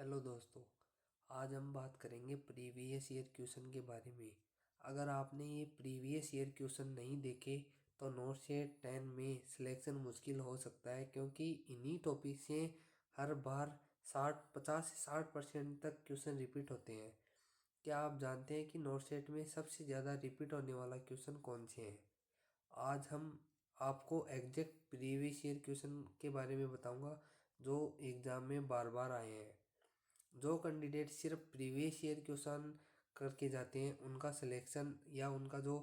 Hello दोस्तों। आज हम बात करेंगे प्रीवियस ईयर क्वेश्चन के बारे में। अगर आपने ये प्रीवियस ईयर क्वेश्चन नहीं देखे तो नोट शेट 10 में सिलेक्शन मुश्किल हो सकता है, क्योंकि इन्हीं टॉपिक से हर बार 50 से 60% तक क्वेश्चन रिपीट होते हैं। क्या आप जानते हैं कि नोट शेट में सबसे ज़्यादा रिपीट होने वाला क्वेश्चन कौन से हैं? आज हम आपको एग्जैक्ट प्रीवियस ईयर क्वेश्चन के बारे में बताऊंगा जो एग्ज़ाम में बार बार आए हैं। जो कैंडिडेट सिर्फ प्रीवियस ईयर क्वेश्चन करके जाते हैं उनका सिलेक्शन या उनका जो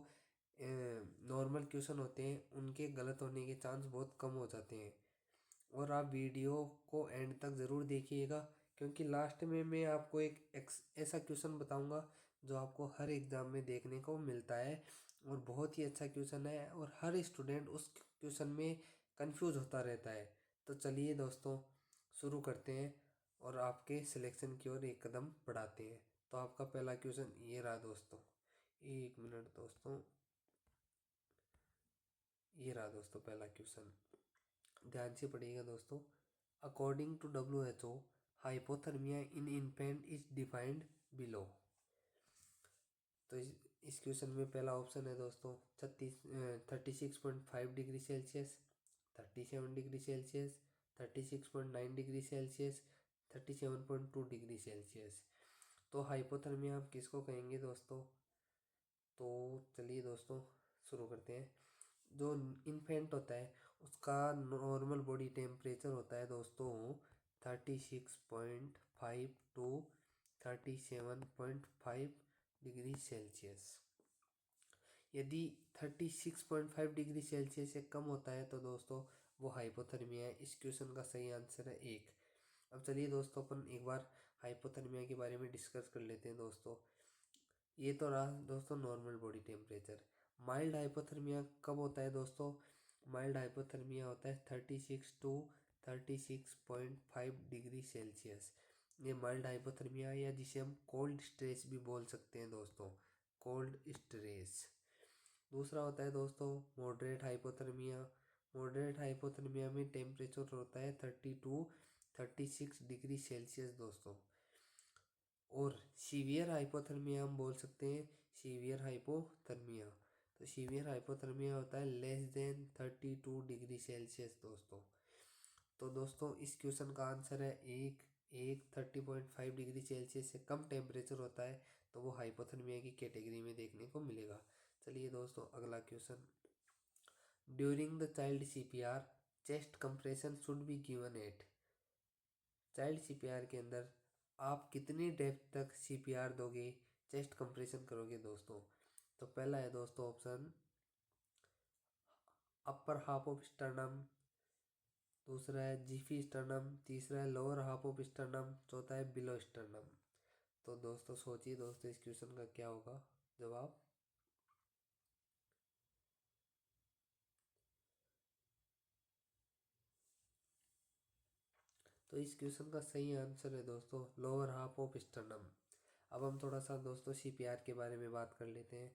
नॉर्मल क्वेश्चन होते हैं उनके गलत होने के चांस बहुत कम हो जाते हैं। और आप वीडियो को एंड तक ज़रूर देखिएगा, क्योंकि लास्ट में मैं आपको एक ऐसा क्वेश्चन बताऊंगा जो आपको हर एग्ज़ाम में देखने को मिलता है और बहुत ही अच्छा क्वेश्चन है और हर स्टूडेंट उस क्वेश्चन में कंफ्यूज होता रहता है। तो चलिए दोस्तों, शुरू करते हैं और आपके सिलेक्शन की ओर एक कदम बढ़ाते हैं। तो आपका पहला क्वेश्चन ये रहा दोस्तों। एक मिनट दोस्तों, ये रहा दोस्तों पहला क्वेश्चन। ध्यान से पढ़िएगा दोस्तों। According to WHO, hypothermia in infant is defined below. तो इस क्वेश्चन में पहला ऑप्शन है दोस्तों 36.5 degree Celsius, 37 degree Celsius, 36.9 degree Celsius, 37.2 degree Celsius. तो हाइपोथर्मिया हम किसको कहेंगे दोस्तों? तो चलिए दोस्तों शुरू करते हैं। जो इन्फेंट होता है उसका नॉर्मल बॉडी टेम्परेचर होता है दोस्तों 36.5 टू 37.5 डिग्री सेल्सियस। यदि 36.5 डिग्री सेल्सियस से कम होता है तो दोस्तों वो हाइपोथर्मिया है। इस क्वेश्चन का सही आंसर है एक। अब चलिए दोस्तों अपन एक बार हाइपोथर्मिया के बारे में डिस्कस कर लेते हैं दोस्तों। ये तो रहा दोस्तों normal body temperature. Mild hypothermia कब होता है दोस्तों? माइल्ड हाइपोथर्मिया होता है 36 टू 36.5 डिग्री सेल्सियस। ये माइल्ड हाइपोथर्मिया या जिसे हम कोल्ड स्ट्रेस भी बोल सकते हैं दोस्तों, कोल्ड स्ट्रेस। दूसरा होता है दोस्तों मॉडरेट हाइपोथर्मिया। मॉडरेट हाइपोथर्मिया में टेम्परेचर होता है 32 36 डिग्री सेल्सियस दोस्तों। और सीवियर हाइपोथर्मिया हम बोल सकते हैं सीवियर हाइपोथर्मिया। तो सीवियर हाइपोथर्मिया होता है लेस देन 32 डिग्री सेल्सियस दोस्तों। तो दोस्तों इस क्वेश्चन का आंसर है एक। 30.5 डिग्री सेल्सियस से कम टेम्परेचर होता है तो वो हाइपोथर्मिया की कैटेगरी में देखने को मिलेगा। चलिए दोस्तों अगला question. During the child CPR, chest compression should be given at. Child CPR के अंदर आप कितनी डेप्थ तक CPR दोगे, चेस्ट कंप्रेशन करोगे दोस्तों? तो पहला है दोस्तों option upper half of sternum, दूसरा है जिफी स्टर्नम, तीसरा है लोअर हाफ ऑफ स्टर्नम, चौथा है बिलो स्टर्नम। तो दोस्तों सोचिए दोस्तों इस क्वेश्चन का क्या होगा जवाब। तो इस क्वेश्चन का सही आंसर है दोस्तों लोअर हाफ ऑफ स्टर्नम। अब हम थोड़ा सा दोस्तों CPR के बारे में बात कर लेते हैं।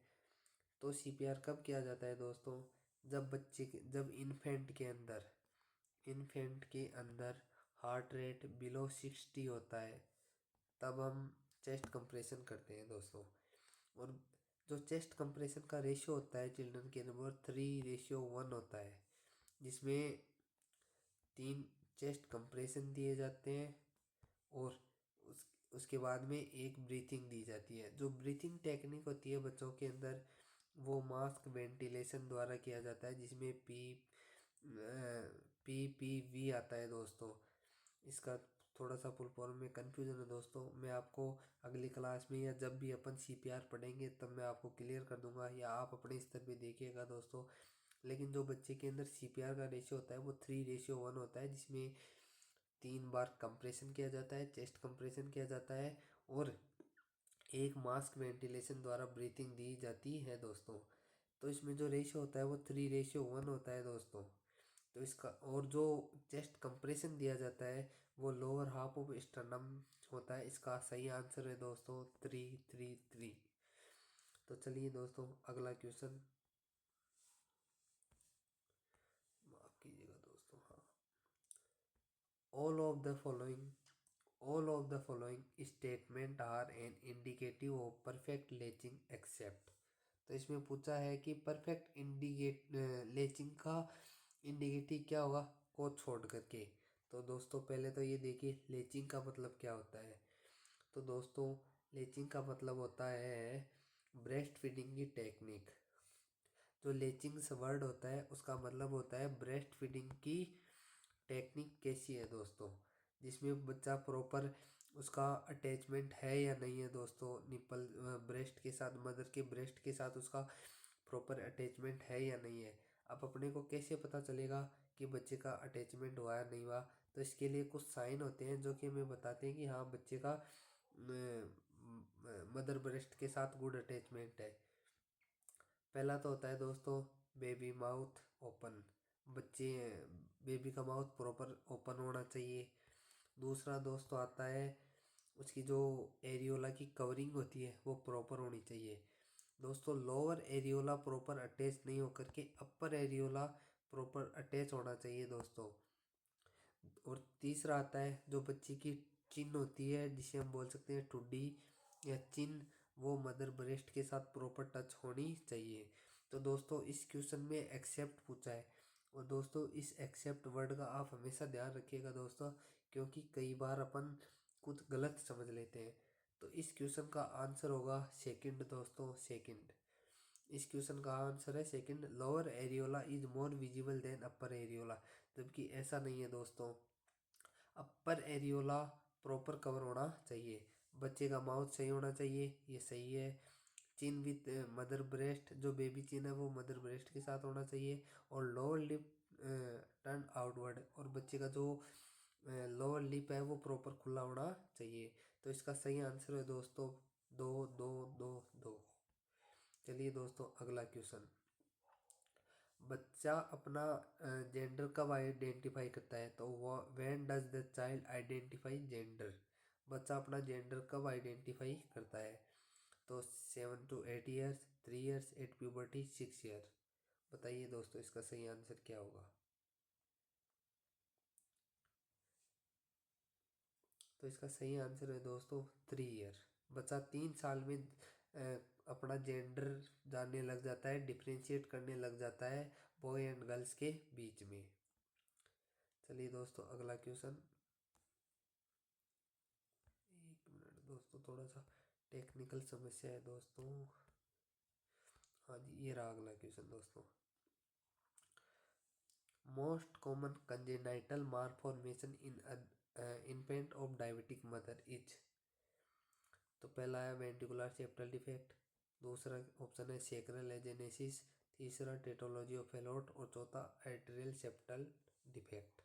तो CPR कब किया जाता है दोस्तों? जब इन्फेंट के अंदर हार्ट रेट बिलो 60 होता है तब हम चेस्ट कंप्रेशन करते हैं दोस्तों। और जो चेस्ट कंप्रेशन का रेशियो होता है चिल्ड्रन के अंदर 3:1 होता है, जिसमें 3 चेस्ट कंप्रेशन दिए जाते हैं और उसके बाद में एक ब्रीथिंग दी जाती है। जो ब्रीथिंग टेक्निक होती है बच्चों के अंदर वो मास्क वेंटिलेशन द्वारा किया जाता है, जिसमें PPV आता है दोस्तों। इसका थोड़ा सा फुल फॉर्म में कन्फ्यूजन है दोस्तों, मैं आपको अगली क्लास में या जब भी अपन CPR पढ़ेंगे तब मैं आपको क्लियर कर दूंगा या आप अपने स्तर पे देखिएगा दोस्तों। लेकिन जो बच्चे के अंदर CPR का रेशियो होता है वो 3:1 होता है, जिसमें 3 बार कंप्रेशन किया जाता है, चेस्ट कंप्रेशन किया जाता है और एक मास्क वेंटिलेशन द्वारा ब्रीथिंग दी जाती है दोस्तों। तो इसमें जो रेशियो होता है वो 3:1 होता है दोस्तों। तो इसका और जो चेस्ट कंप्रेशन दिया जाता है वो लोअर हाफ ऑफ स्टर्नम होता है। इसका सही आंसर है दोस्तों 3:3:3। तो चलिए दोस्तों अगला क्वेश्चन, माफ कीजिएगा दोस्तों। हाँ, all of the following all of the following statement are an indicative of perfect latching except. तो इसमें पूछा है कि परफेक्ट इंडिकेट लेचिंग का इंडिकेटिव क्या होगा, को छोड़ करके। तो दोस्तों पहले तो ये देखिए लेचिंग का मतलब क्या होता है। तो दोस्तों लेचिंग का मतलब होता है ब्रेस्ट फीडिंग की टेक्निक। जो लेचिंग वर्ड होता है उसका मतलब होता है ब्रेस्ट फीडिंग की टेक्निक कैसी है दोस्तों, जिसमें बच्चा प्रॉपर उसका अटैचमेंट है या नहीं है दोस्तों, निपल ब्रेस्ट के साथ, मदर के ब्रेस्ट के साथ उसका प्रॉपर अटैचमेंट है या नहीं है। अब अपने को कैसे पता चलेगा कि बच्चे का अटैचमेंट हुआ या नहीं हुआ। तो इसके लिए कुछ साइन होते हैं जो कि हमें बताते हैं कि हाँ बच्चे का मदर ब्रेस्ट के साथ गुड अटैचमेंट है। पहला तो होता है दोस्तों बेबी माउथ ओपन, बच्चे बेबी का माउथ प्रॉपर ओपन होना चाहिए। दूसरा दोस्तों आता है उसकी जो एरियोला की कवरिंग होती है वो प्रॉपर होनी चाहिए दोस्तों। लोअर एरियोला प्रॉपर अटैच नहीं होकर के अपर एरियोला प्रॉपर अटैच होना चाहिए दोस्तों। और तीसरा आता है जो बच्ची की चिन होती है, जिसे हम बोल सकते हैं ठुड्डी या चिन, वो मदर ब्रेस्ट के साथ प्रॉपर टच होनी चाहिए। तो दोस्तों इस क्वेश्चन में एक्सेप्ट पूछा है, और दोस्तों इस एक्सेप्ट वर्ड का आप हमेशा ध्यान रखिएगा दोस्तों, क्योंकि कई बार अपन कुछ गलत समझ लेते हैं। तो इस क्वेश्चन का आंसर होगा सेकंड दोस्तों, सेकंड। इस क्वेश्चन का आंसर है second, lower areola is more visible than upper areola. जबकि ऐसा नहीं है दोस्तों, अपर एरियोला प्रॉपर कवर होना चाहिए, बच्चे का माउथ सही होना चाहिए, ये सही है। चिन विथ मदर ब्रेस्ट, जो बेबी चिन है वो मदर ब्रेस्ट के साथ होना चाहिए। और लोअर लिप टर्न आउटवर्ड, और बच्चे का जो लोअर लिप है वो प्रॉपर खुला होना चाहिए। तो इसका सही आंसर है दोस्तों दो दो दो दो। चलिए दोस्तों अगला क्वेश्चन, बच्चा अपना जेंडर कब आइडेंटिफाई करता है। तो वो when does the child identify gender, बच्चा अपना जेंडर कब आइडेंटिफाई करता है। तो 7 to 8 years, 3 years, at puberty, 6 year. बताइए दोस्तों इसका सही आंसर क्या होगा। तो इसका सही आंसर है दोस्तों 3 ईयर। बच्चा 3 साल में अपना जेंडर जानने लग जाता है, डिफ्रेंशिएट करने लग जाता है बॉय एंड गर्ल्स के बीच में। चलिए दोस्तों अगला क्वेश्चन, एक मिनट दोस्तों, थोड़ा सा टेक्निकल समस्या है दोस्तों। हाँ जी ये रहा अगला क्वेश्चन दोस्तों, most common congenital malformation in infant of diabetic mother is. तो पहला है वेंट्रिकुलर सेप्टल डिफेक्ट, दूसरा ऑप्शन है सेक्रल एजेनेसिस, तीसरा टेटोलॉजी ऑफ फेलोट, और चौथा एट्रियल सेप्टल डिफेक्ट।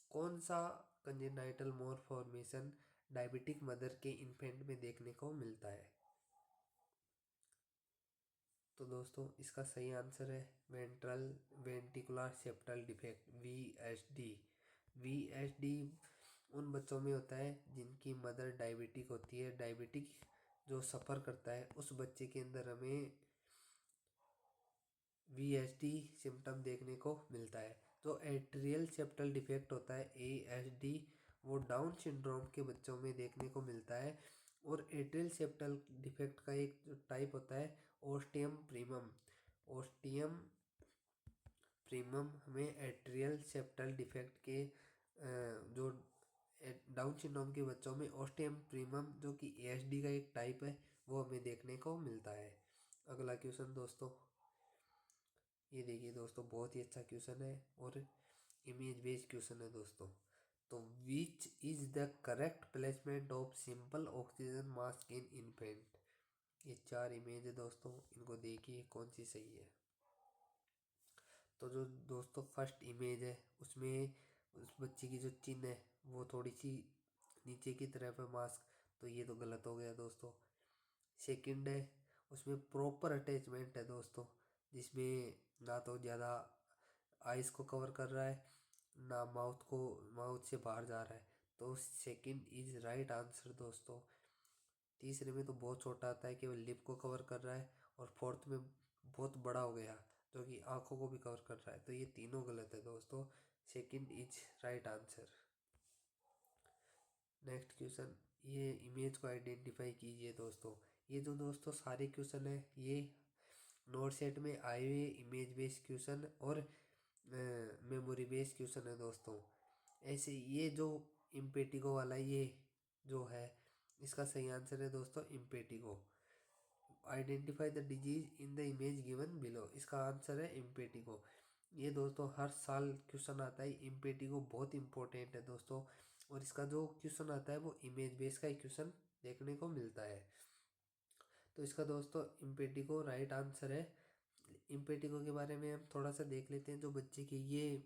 कौन सा कंजेनाइटल मालफॉर्मेशन डायबिटिक मदर के इन्फेंट में देखने को मिलता है। तो दोस्तों इसका सही आंसर है ventral ventricular septal defect, VSD। VSD उन बच्चों में होता है जिनकी मदर डायबिटिक होती है। डायबिटिक जो सफ़र करता है उस बच्चे के अंदर हमें VSD सिम्टम देखने को मिलता है। जो एट्रियल सेप्टल डिफेक्ट होता है ASD, वो डाउन सिंड्रोम के बच्चों में देखने को मिलता है। और एट्रियल सेप्टल डिफेक्ट का एक जो टाइप होता है ओस्टियम प्रीमम, ओस्टियम प्रीमम हमें एट्रियल सेप्टल डिफेक्ट के जो डाउन सिंड्रोम के बच्चों में ओस्टियम प्रीमम जो कि ASD का एक टाइप है वो हमें देखने को मिलता है। अगला क्वेश्चन दोस्तों, ये देखिए दोस्तों बहुत ही अच्छा क्वेश्चन है और इमेज बेस्ड क्वेश्चन है दोस्तों। तो which is the correct placement of simple oxygen mask in infant. ये 4 इमेज है दोस्तों, इनको देखिए कौन सी सही है। तो जो दोस्तों फर्स्ट इमेज है उसमें उस बच्चे की जो चिन्ह है वो थोड़ी सी नीचे की तरफ है मास्क, तो ये तो गलत हो गया दोस्तों। सेकंड है उसमें प्रॉपर अटैचमेंट है दोस्तों, जिसमें ना तो ज़्यादा आइस को कवर कर रहा है ना माउथ से बाहर जा रहा है, तो सेकंड इज राइट आंसर दोस्तों। तीसरे में तो बहुत छोटा आता है, केवल लिप को कवर कर रहा है, और फोर्थ में बहुत बड़ा हो गया जो कि आंखों को भी कवर कर रहा है, तो ये तीनों गलत है दोस्तों। Second is right answer. Next question, ये इमेज को आइडेंटिफाई कीजिए दोस्तों। ये जो दोस्तों सारे क्वेश्चन है ये नोट सेट में आए हुए इमेज बेस्ड क्वेश्चन और मेमोरी बेस्ड क्वेश्चन है दोस्तों। ऐसे ये जो इम्पेटिगो वाला ये जो है इसका सही आंसर है दोस्तों impetigo. Identify the disease in the image given below, इसका आंसर है इम्पेटिगो। ये दोस्तों हर साल क्वेश्चन आता है। इम्पेटिगो बहुत इंपॉर्टेंट है दोस्तों, और इसका जो क्वेश्चन आता है वो इमेज बेस का ही क्वेश्चन देखने को मिलता है। तो इसका दोस्तों इम्पेटिगो राइट आंसर है। इम्पेटिगो के बारे में हम थोड़ा सा देख लेते हैं। जो बच्चे की ये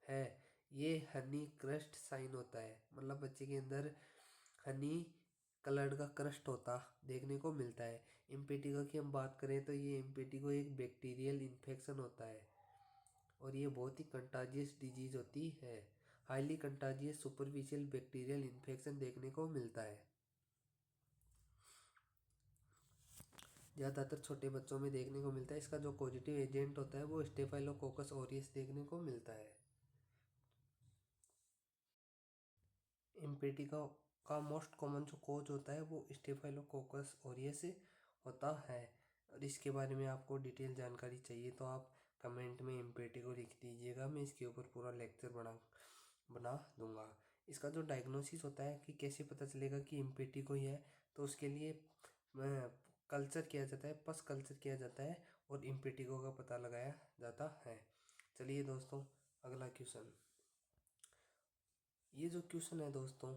है, ये हनी क्रस्ट साइन होता है, मतलब बच्चे के अंदर हनी कलर्ड का क्रस्ट होता देखने को मिलता है। इम्पेटिगो की हम बात करें तो ये इम्पेटिगो एक बैक्टीरियल इन्फेक्शन होता है, और ये बहुत ही कंटाजियस डिजीज होती है। Highly contagious superficial bacterial infection देखने को मिलता है। ज़्यादातर छोटे बच्चों में देखने को मिलता है। इसका जो पॉजिटिव एजेंट होता है वो स्टेफाइलोकोकस ऑरियस देखने को मिलता है। इम्पेटिगो का मोस्ट कॉमन जो कोज होता है वो स्टेफाइलोकोकस ऑरियस होता है। और इसके बारे में आपको डिटेल जानकारी चाहिए तो आप कमेंट में इम्पेटिगो लिख दीजिएगा, मैं इसके ऊपर पूरा लेक्चर बना दूंगा। इसका जो डायग्नोसिस होता है कि कैसे पता चलेगा कि इम्पेटिगो ही है, तो उसके लिए कल्चर किया जाता है, पस कल्चर किया जाता है और इम्पेटिगो का पता लगाया जाता है। चलिए दोस्तों अगला क्वेश्चन। ये जो क्वेश्चन है दोस्तों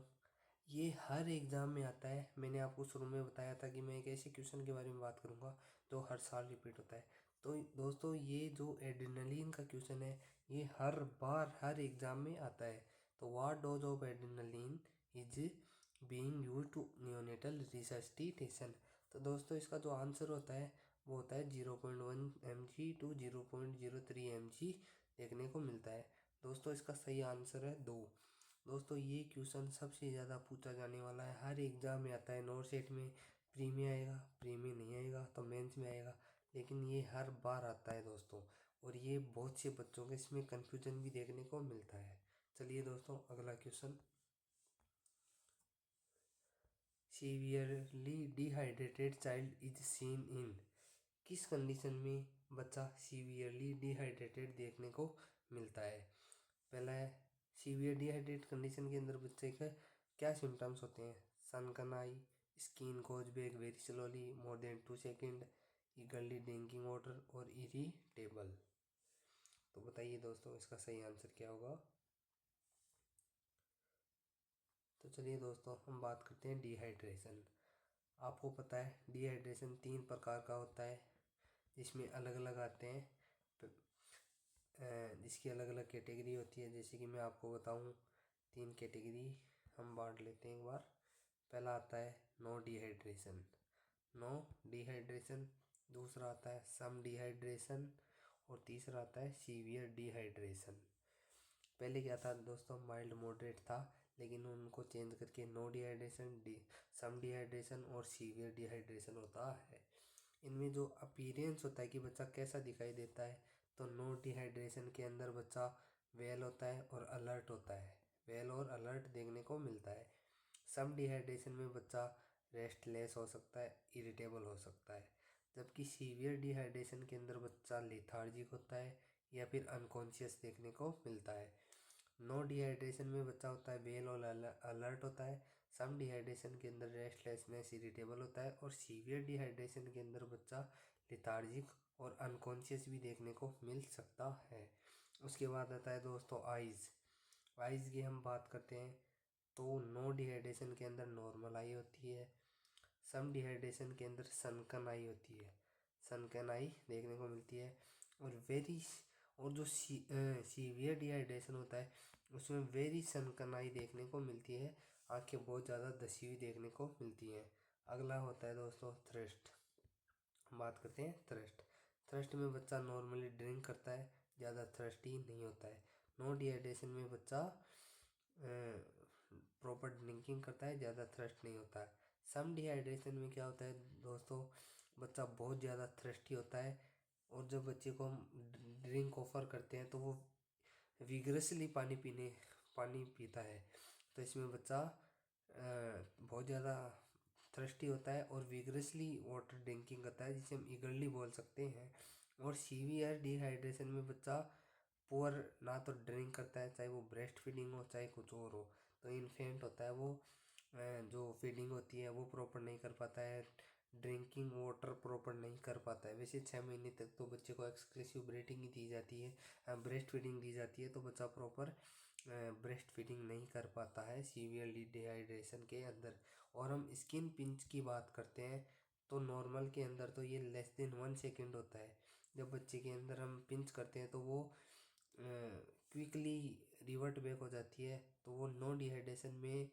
ये हर एग्ज़ाम में आता है। मैंने आपको शुरू में बताया था कि मैं एक ऐसे क्वेश्चन के बारे में बात करूंगा जो हर साल रिपीट होता है। तो दोस्तों ये जो एड्रेनलिन का क्वेश्चन है ये हर बार हर एग्ज़ाम में आता है। तो what dose of adrenaline is being used to neonatal रिसस्टिटेशन। तो दोस्तों इसका जो आंसर होता है वो होता है 0.1 mg टू 0.03 mg देखने को मिलता है। दोस्तों इसका सही आंसर है 2। दोस्तों ये क्वेश्चन सबसे ज़्यादा पूछा जाने वाला है, हर एग्ज़ाम में आता है। नोट सेट में प्री में आएगा, प्री में नहीं आएगा तो मेंस में आएगा, लेकिन ये हर बार आता है दोस्तों। और ये बहुत से बच्चों के इसमें कन्फ्यूजन भी देखने को मिलता है। चलिए दोस्तों अगला question. Severely dehydrated child is seen in, किस कंडीशन में बच्चा सीवियरली डिहाइड्रेटेड देखने को मिलता है। पहला है सीवियर डिहाइड्रेट कंडीशन के अंदर बच्चे का क्या सिम्टम्स होते हैं। सनकन आई, skin goes back very slowly more than 2 second, ईगरली drinking water और इरिटेबल। तो बताइए दोस्तों इसका सही आंसर क्या होगा। तो चलिए दोस्तों हम बात करते हैं डिहाइड्रेशन। आपको पता है डिहाइड्रेशन 3 प्रकार का होता है, जिसमें अलग अलग आते हैं, जिसकी अलग अलग कैटेगरी होती है। जैसे कि मैं आपको बताऊं 3 कैटेगरी हम बांट लेते हैं एक बार। पहला आता है नो डिहाइड्रेशन, नो डिहाइड्रेशन। दूसरा आता है सम डिहाइड्रेशन, और तीसरा आता है सीवियर डिहाइड्रेशन। पहले क्या था दोस्तों, माइल्ड मॉडरेट था, लेकिन उनको चेंज करके नो डिहाइड्रेशन, सम डिहाइड्रेशन और सीवियर डिहाइड्रेशन होता है। इनमें जो अपीयरेंस होता है कि बच्चा कैसा दिखाई देता है, तो नो डिहाइड्रेशन के अंदर बच्चा वेल होता है और अलर्ट होता है, वेल और अलर्ट देखने को मिलता है। सम डिहाइड्रेशन में बच्चा रेस्टलेस हो सकता है, इरिटेबल हो सकता है, जबकि सीवियर डिहाइड्रेशन के अंदर बच्चा लेथार्जिक होता है या फिर अनकॉन्शियस देखने को मिलता है। नो डिहाइड्रेशन में बच्चा होता है वेल और अलर्ट होता है, सम डिहाइड्रेशन के अंदर रेस्टलेसनेस इरिटेबल होता है, और सीवियर डिहाइड्रेशन के अंदर बच्चा लेथार्जिक और अनकॉन्शियस भी देखने को मिल सकता है। उसके बाद आता है दोस्तों आइज़। आइज़ की हम बात करते हैं तो नो डिहाइड्रेशन के अंदर नॉर्मल आई होती है, सम डिहाइड्रेशन के अंदर सनकन आई होती है, सनकन आई देखने को मिलती है, और जो सीवियर डिहाइड्रेशन होता है उसमें वेरी सनकन आई देखने को मिलती है, आंखें बहुत ज़्यादा धसी हुई देखने को मिलती हैं। अगला होता है दोस्तों थ्रस्ट। बात करते हैं थ्रस्ट। थ्रस्ट में बच्चा नॉर्मली ड्रिंक करता है, ज़्यादा थ्रस्टी नहीं होता है। नो डिहाइड्रेशन में बच्चा प्रॉपर ड्रिंकिंग करता है, ज़्यादा थ्रस्ट नहीं होता है। सम डिहाइड्रेशन में क्या होता है दोस्तों, बच्चा बहुत ज़्यादा थ्रस्टी होता है, और जब बच्चे को हम ड्रिंक ऑफर करते हैं तो वो विग्रेसली पानी पीता है, तो इसमें बच्चा बहुत ज़्यादा थर्स्टी होता है और विगरसली वाटर ड्रिंकिंग करता है, जिसे हम ईगरली बोल सकते हैं। और सीवियर डिहाइड्रेशन में बच्चा पुअर ना तो ड्रिंक करता है, चाहे वो ब्रेस्ट फीडिंग हो चाहे कुछ और हो। तो इन्फेंट होता है वो जो फीडिंग होती है वो प्रॉपर नहीं कर पाता है, ड्रिंकिंग वाटर प्रॉपर नहीं कर पाता है। वैसे 6 महीने तक तो बच्चे को एक्सक्लूसिव ब्रीडिंग ही दी जाती है, ब्रेस्ट फीडिंग दी जाती है, तो बच्चा प्रॉपर ब्रेस्ट फीडिंग नहीं कर पाता है सीवियरली डिहाइड्रेशन के अंदर। और हम स्किन पिंच की बात करते हैं तो नॉर्मल के अंदर तो ये लेस देन 1 सेकेंड होता है। जब बच्चे के अंदर हम पिंच करते हैं तो वो क्विकली रिवर्ट बैक हो जाती है, तो वो नो डिहाइड्रेशन में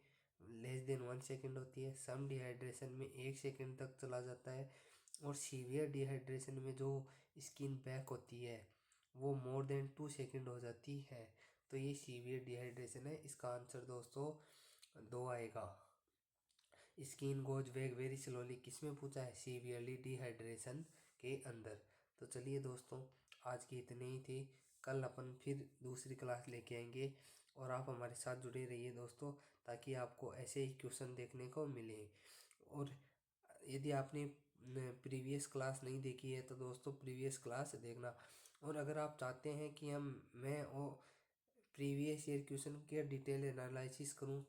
लेस देन 1 सेकेंड होती है, सम डिहाइड्रेशन में 1 सेकेंड तक चला जाता है, और सीवियर डिहाइड्रेशन में जो स्किन बैक होती है वो मोर देन 2 सेकेंड हो जाती है। तो ये सीवियर डिहाइड्रेशन है। इसका आंसर दोस्तों 2 आएगा। Skin goes back very slowly किस में पूछा है? सीवियरली डिहाइड्रेशन के अंदर। तो चलिए दोस्तों, आज की इतने ही थे। कल अपन फिर दूसरी क्लास लेके आएंगे और आप हमारे साथ जुड़े रहिए दोस्तों, ताकि आपको ऐसे ही क्वेश्चन देखने को मिले। और यदि आपने प्रीवियस क्लास नहीं देखी है तो दोस्तों प्रीवियस क्लास देखना। और अगर आप चाहते हैं कि मैं प्रीवियस ईयर क्वेश्चन के डिटेल एनालिसिस करूं तो